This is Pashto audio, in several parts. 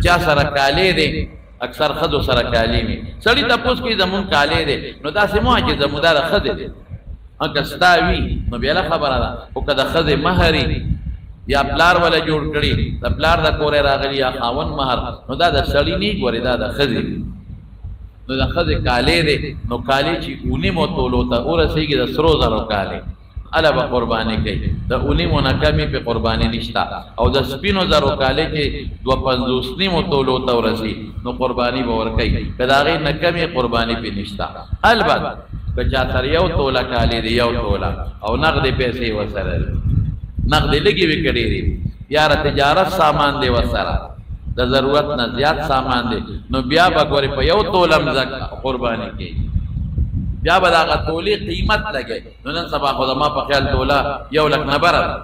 چا سره کالې دی اکثر ښځو سره کالې وي سړي تپوس کوي زمونږ کالې دی نو داسې مه وایه چې زمونږ دا د ښځې دی که ستا وي نو بېله خبره ده خو که د ښځې مهر یا پلار ولا جوړ کړي د پلار د کورې راغلي یا خاوند مهر نو دا د سړي نه ګورې دا د ښځې نو د ښځې کالې دی نو کالې چې اونیمو تولو ته ورسېږي د سرو زرو کالې اله به قرباني کوي د اونیمو نه کمې پې قرباني نشته او د سپینو زرو کالې چې 250 نیمو تولو ته ورسي نو قرباني به ورکوي که د هغې نه کمې قرباني پې نشته البته که چا سره یو توله کالې دی یو توله او نغدې پیسې ورسره دي نغدې لږې وي که ډېرې یا د تجارت سامان دی ورسره د ضرورت نه زیات سامان دی نو بیا به ګورې په یو توله قرباني کوي بیا به د هغه تولې قیمت لګوي نو نن سبا خو زما په خیال توله 1 لک نه بره ده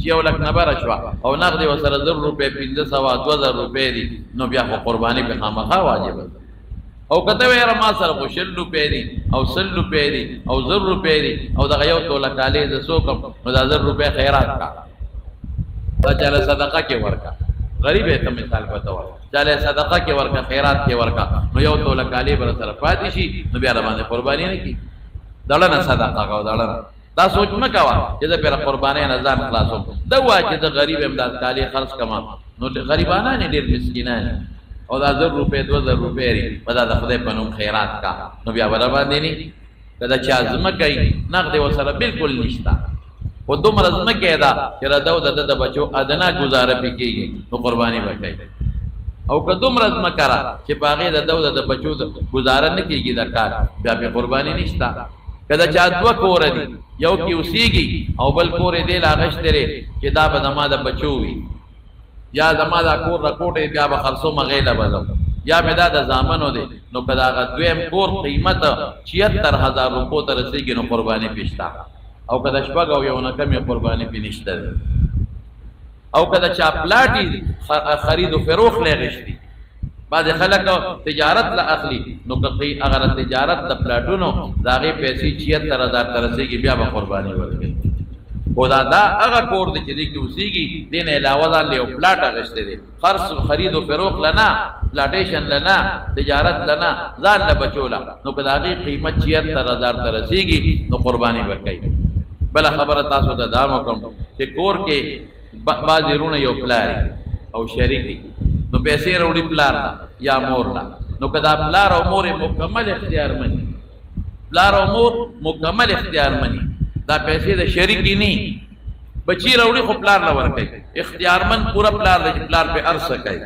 چې 1 لک نه بره شوه او نغدې ورسره 1000 روپۍ 1500 2000 روپۍ دي نو بیا خو قرباني پې خامخا واجبه ده او کته ویره ما سره خو 100 روپۍ دي او 100 روپۍ دي او 1000 روپۍ دي او دغه یو توله کالې زه څو کم نو دا 1000 روپۍ خیرات کا دا چاله صدقه کې ورکا غریب ته مثال پته ور چاله صدقه کې ورکا خیرات کې ورکا نو یو توله کالې بر سره پاتې شي نو بیا باندې قرباني نه کی دړه صدقه کا دړه دا سوچ مه کوه چې د پر قرباني نه ځان خلاصوم دا وا چې د غریب امداد کالې خرڅ کما نو غریبانه نه ډېر مسکینان او دا 1000 روپۍ 2000 روپۍ لري په دا د خدای په نوم خیرات کا نو بیا ور باندې نه کدا چې ازمکه نقد وسره بالکل نشتا و دومره ځمکې ده چې رده او د بچو ادنا ګزاره پې کېږي نو قرباني به کوي او که دومره ځمکه ده چې په هغې د بچو ګزاره نه کېږي د کار بیا پې قرباني نشته که د چا 2 کوره دي یو کې اوسېږي او بل کور یې دی لا اغشتی دی چې دا به زما د بچو وي یا زما دا کور رکوټ یې بیا به خرڅوم هغې له به ځم یا مې دا د زامنو دی نو که د هغه دویم کور قیمت 76000 روپو ته رسېږي نو قرباني پې شته او که د شپږ او یو نه کمې قرباني پې نشته دی او که د چا پلاټي خرید و فروخ لی غشتي بعضې خلک تجارت له اخلي نو که هغه تجارت د پلاټونو د هغې پیسې 76000 ته رسېږي بیا به قرباني ورکوي خو دا هغه کور دی چې دې کې اوسېږي دې نه علاوه ځان له یو پلاټ اخیستی دی خرید و فروخ له نه پلاټیشن له نه تجارت له نه ځان له بچو له نو که د هغې قیمت 76000 ته رسېږي نو قرباني ورکوي بله خبره تاسو ته دا وکړم چې کور کې بعضې وروڼه یو پلار او شریک دي نو پیسې راوړي پلار ته یا مور ته نو که دا پلار او مور مکمل اختیار مني پلار او مور مکمل اختیار مني دا پیسې د شریکې نه بچی راوړي خو پلار له ورکوي اختیارمند پوره پلار دی چې پلار پې هر څه کوي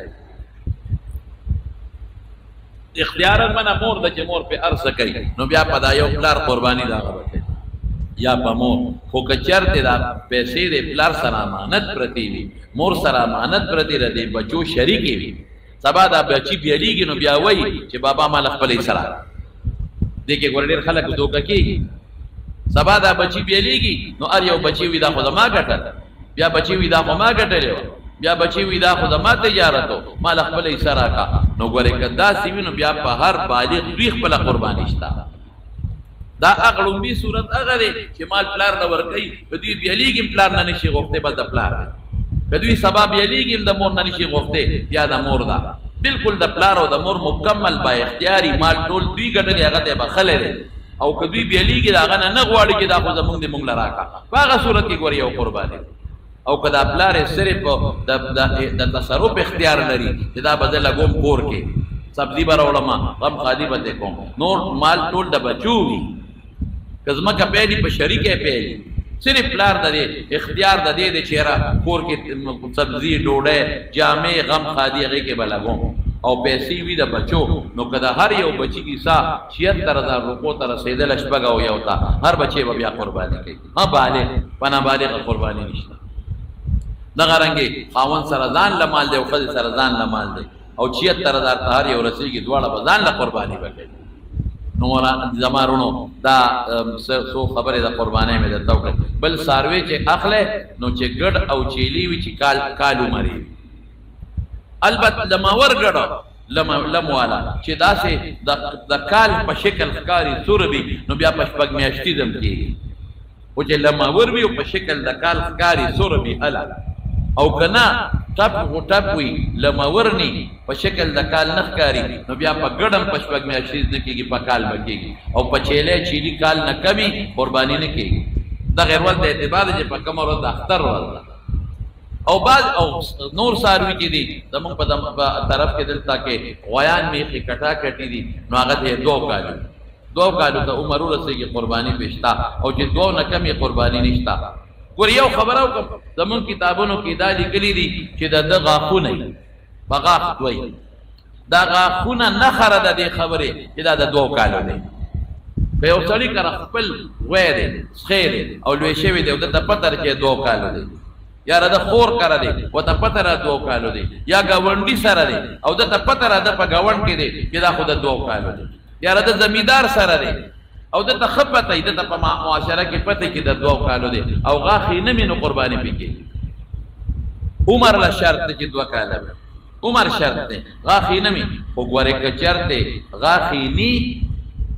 اختیارمند مور ده چې مور پې هر څه کوي نو بیا په دا یو پلار قرباني د هغه به کوي یا په مور خو که چېرته دا پیسې د پلار سره امانت پرتې وي مور سره امانت پرتې ده د بچو شریکې وي سبا دا بچي بیلیږي نو بیا وایي چې بابا ما له خپلې سره دې کې ګوره ډېر خلک دوکه کېږي سبا دا بچي بیلیږي نو هر یو بچي وي دا خو زما ګټه بیا بچي وي دا خو ما ګټلې وه بیا بچي وي دا خو زما تجارت و ما له خپلې سره کا نو ګورې که داسې وي نو بیا په هر بالغ دوی خپله قرباني شته دا هغه لومبي صورت هغه دی چې مال پلار نه ورکوي که دوی بیلیږي هم پلار نه نشي غوښتی بس د پلار دی که دوی سبا بیلیږي هم د مور نه نشي غوښتی یا د مور ده بلکل د پلار او د مور مکمل با اختیاري مال ټول دوی ګټلې هغه ته بخلی دی او که دوی بیلیږي د هغه نه غواړي چې دا خو زمونږ د مونږ له راکړه په هغه صورت کې ګورې یو قرباني او که دا پلار یې صرف د تصرف اختیار لري چې دا به زه لګوم کور کې سبزي به راوړم غم خادي به دې کوم نور مال ټول د بچو وي که ځمکه پیلي په شریکه پیلي صرف پلار د دې اختیار د دې د چهره کور کې سبزي ډوډۍ جامې غم خادي هغې کې به لګوم او پیسې وي د بچو نو که د هر یو بچي کیسه 76000 روپو ته رسېدله شپږ او یو ته هر بچی به بیا قرباني کوي ها بالغ په نابالغه قرباني نشته دغه رنګې خاوند سره ځان له مال دی او ښځې سره ځان له مال دی او 76000 ته هر یو رسېږي دواړه به ځان له قرباني به کوي نو زما وروڼو دا څو خبرې د قربانۍ مې درته وکړې بل څاروی چې اخلی نو چې ګډ او چیلي وي چې کال عمرې وي البته لماور ګډه لم والا چې داسې د کال په شکل ښکاري سور وي نو بیا په شپږ میاشتي ځم کېږي خو چې لماور وي او په شکل د کال ښکاري سور وي هله او که نه ټپ خو ټپ وي لمورني په شکل د کال نه ښکاري نو بیا په ګډم په شپږ میاشتې نه کېږي په کال به کېږي او په چیلې چیلي کال نه کمي قرباني نه کېږي دا غیر ورځ د اعتبار دی چې په کومه ورځ د اختر ورځ ده او بعض او نور څاروي چې دي زمونږ په طرف کې دلته کې غویان میخې کټا کټي دي نو هغه دی 2 کالو ته عمر ورسېږي قرباني پې شته او چې 2 نه کمې قرباني نشته ګور یو خبره وکړم زمونږ کتابونو کې دا لیکلي دي چې د ده غاښونه په غاښ دوی دا غاښونه نښه ده د دې خبرې چې دا د 2 کالو دی که یو سړي کره خپل غوی دی سخی دی او لوی شوی دی او دته پته ده چې 2 کالو دی یا د خور کره دی ورته پته را 2 کالو دی یا ګاونډي سره دی او دته پته را ده په ګاونډ کې دی چې دا خو د 2 کالو دی یا د زمیندار سره دی او دته ښه پته یي دته په معاشره کې پته کې د 2 کالو دی او غاښې نه وي نو قرباني پې کېږي عمر له شرط دی چې 2 کاله وي عمر شرط دی غاښې نه وي خو ګورې که چېرته غاښې ني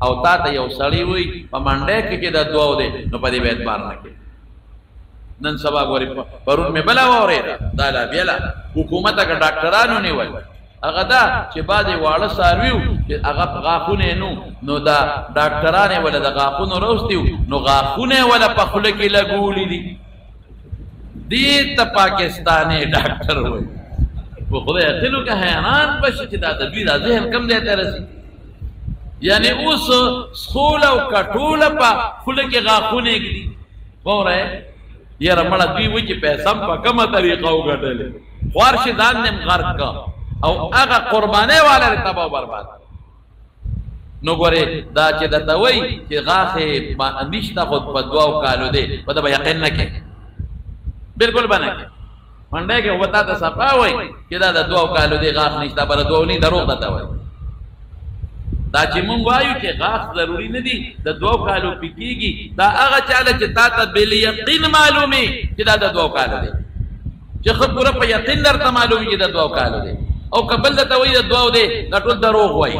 او تا ته یو سړی وي په منډی کې چې د 2 دی نو په دې به اعتبار نه کوي نن سبا ګورې پرون مې بله واورېده دا لا بېله حکومت که ډاکټرانو نیول هغه دا چې بعضې واړه څاروي وو چې هغه غاښونه یې نو دا ډاکټران یې وله د غاښونو روستي وو نو غاښونه یې وله په خوله کې لګولي دي دې ته پاکستاني ډاکټر وایي په خدای عقل وکړه حیران به شي چې دا د دوی دا ذهن کم ځای ته رسي یعنې اوس سخول او کټوله په خوله کې غاښونه ږدي ووری یاره مړه دوی وایي چې پیسه هم په کومه طریقه وګټلې خوار شي ځان دې غرق که او هغه قربانۍ والا دی تباه و برباد نو ګورې دا چې درته وایي چې غاښې نشته خو په 2 کالو دی په ده به یقین نه کوې بلکل به نه کوې منډی کې خو تا ته صفا وایي چې دا د 2 کالو دی غاښ نشته بله 2 نه دروغ درته وایي دا چې مونږ وایو چې غاښ ضروري نه دي د 2 کالو پې کېږي دا هغه چاله چې تا ته بالیقین معلومي چې دا د 2 کالو دی چې ښه پوره په یقین درته معلومي چې د 2 کالو دی او کبل درته وایي د 2 دی دا ټول دروغ وایي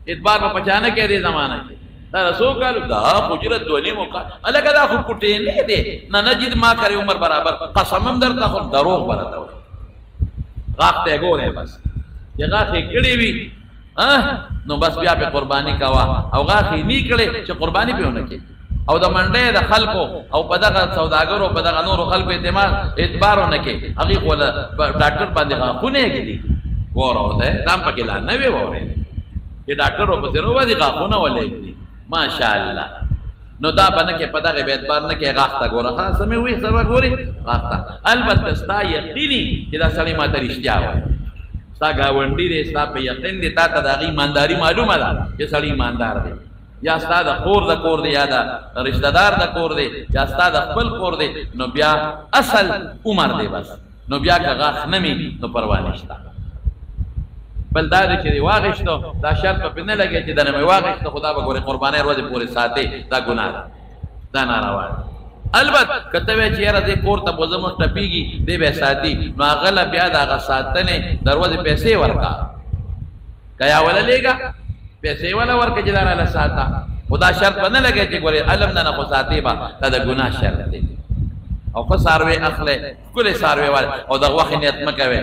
اعتبار به په چا نه کوې دې زمانه کې دا د 100 کالو دا اجرت 2 نیمو کال هلکه دا خو کوټې نه دی نه نجد ما کرے عمر برابر قسم هم درته خو دروغ به راته وایي غاښ ته یې ګورې بس چې غاښ یې کړې وي نو بس بیا پې قرباني کوه او غاښ یې نی کړې چې قرباني پې ونه کړې او د منډۍ د خلکو او په دغه سوداګرو په دغه نورو خلکو اعتبار ونه کړې هغې خو له ډاکټر باندې غاښونه یې ږدي ګوره ورته دا هم پکې لا نه وې واورېدې چې ډاکټر ورپسې روباسي غاښونه ولې ږدي ماشاءالله نو دا به نه کې په دغې به اعتبار نه کې غاښ ته ګوره ښه څه مې ووایي سبا ګورې غاښ ته البته ستا یقیني چې دا سړی ما ته رښتیا وایي ستا ګاونډي دی ستا په یقین دی تا ته د هغې ایمانداري معلومه ده چې سړی ایماندار دی یا ستا د خور د کور دی یا د رشته دار د کور دی یا ستا د خپل کور دی نو بیا اصل عمر دی بس نو بیا که غاښ نه وي نو پروا نشته بل دا دی چې دې واغېشتو دا شرط به پرې نه لګېږي چې دنه مې واغېشته خو دا به ګورې قربانۍ ورځې پورې ساتې دا ګناه ده دا ناروا ده البت که ته وایې چې یاره دې کور ته به زموږ ټپېږي دی به یې ساتي نو هغه له بیا د هغه ساتنې د ورځې پیسې ورکړه که یا وله لېږه پیسې وله ورکړه چې دا راله ساته خو دا شرط به نه لګی چې ګورې علم نه نه خو ساتې به دا د ګناه شرط دی او ښه څاروی اخلی ښکلې څاروی والی او د غوښې نیت مه کوئ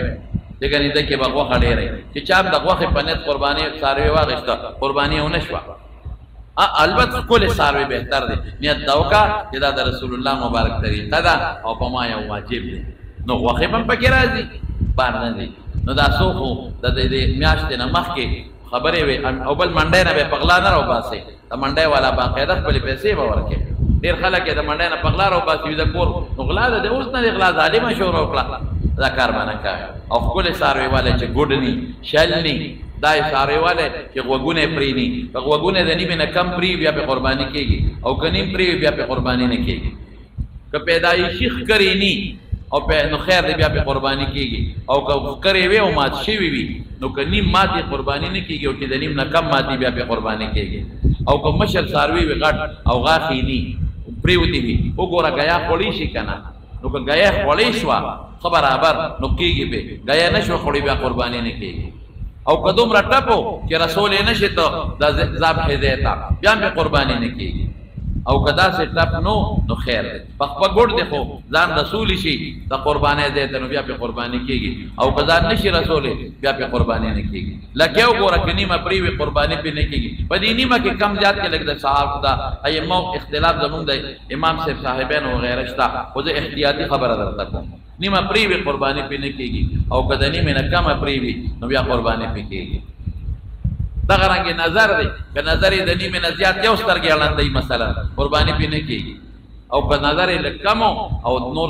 ځکه نیده کې به غوښه ډېره چې چا هم د غوښې په نیت قرباني څاروی واخېسته قرباني یې ونه شوه البته ښکلې څاروی بهتر دی نیت دا وکړه چې دا د رسول الله مبارک طریقه ده او په ما یو واجب دی نو غوښې به هم پکې راځي بار نه دی نو دا څو خو د دې میاشتې نه مخکې خبرې وې او بل منډۍ نه به یې په غلا نه راوباسئ د منډۍ والا باقاعده خپلې پیسې به ورکړې ډېر خلک یې د منډۍ نه په غلا راوباسي د کور نو غلا ده د اوس نه د غلا ظالمه شروع وکړه دا کار به نه کوي او ښکلې څاروی والی چې ګوډ ني شل ني دا یې څاروی والی چې غوږونه یې پرې ني که غوږونه د نیمې نه کم پرې بیا پې قرباني کېږي او که نیم پرې بیا پې قرباني نه کېږي که پیدایشي ښکرې ني او نو خیر دی بیا پې قرباني کېږي او که ښکرې وي او مات شوي وي نو که نیم ماتې قرباني نه کېږي او چې د نیم نه کم ماتې بیا پې قرباني کېږي او که مشر څاروي وي غټ او غاښې ني پرېوتې وي وګوره ګیا خوړی شي که نه نو که ګیا خوړی شوه ښه برابر نو کېږي پې ګیا نه شوه خوړی بیا قرباني نه کېږي او که دومره ټپو چې رسول یې نه شي ته د ذبحې ځای ته بیا هم پې قرباني نه کېږي او کدا سے ټپ نو نو خیر دی پخپا ګډ دی خو ځان رسول شي د قربانۍ ځای ته نو بیا په قرباني کېږي او کدا نشي رسول بیا په قرباني نه کېږي لکه یو ګوره که نیمه پرې وي قرباني پې نه کېږي په دې نیمه کې کم زیات کې لږ د صحاب د ائمو اختلاف زمونږ د امام صاحب صاحبانو وغیره شته خو زه احتیاطي خبره درته کوم نیمه پرې وي قرباني پې نه کېږي او که د نیمې نه کمه پرې وي نو بیا قرباني پې کېږي دغه رنګې نظر دی که نظر یې د نیمې نه زیات یو سترګې اړندوي مثلا قرباني پې نه کېږي او که نظر یې لږ کم او نور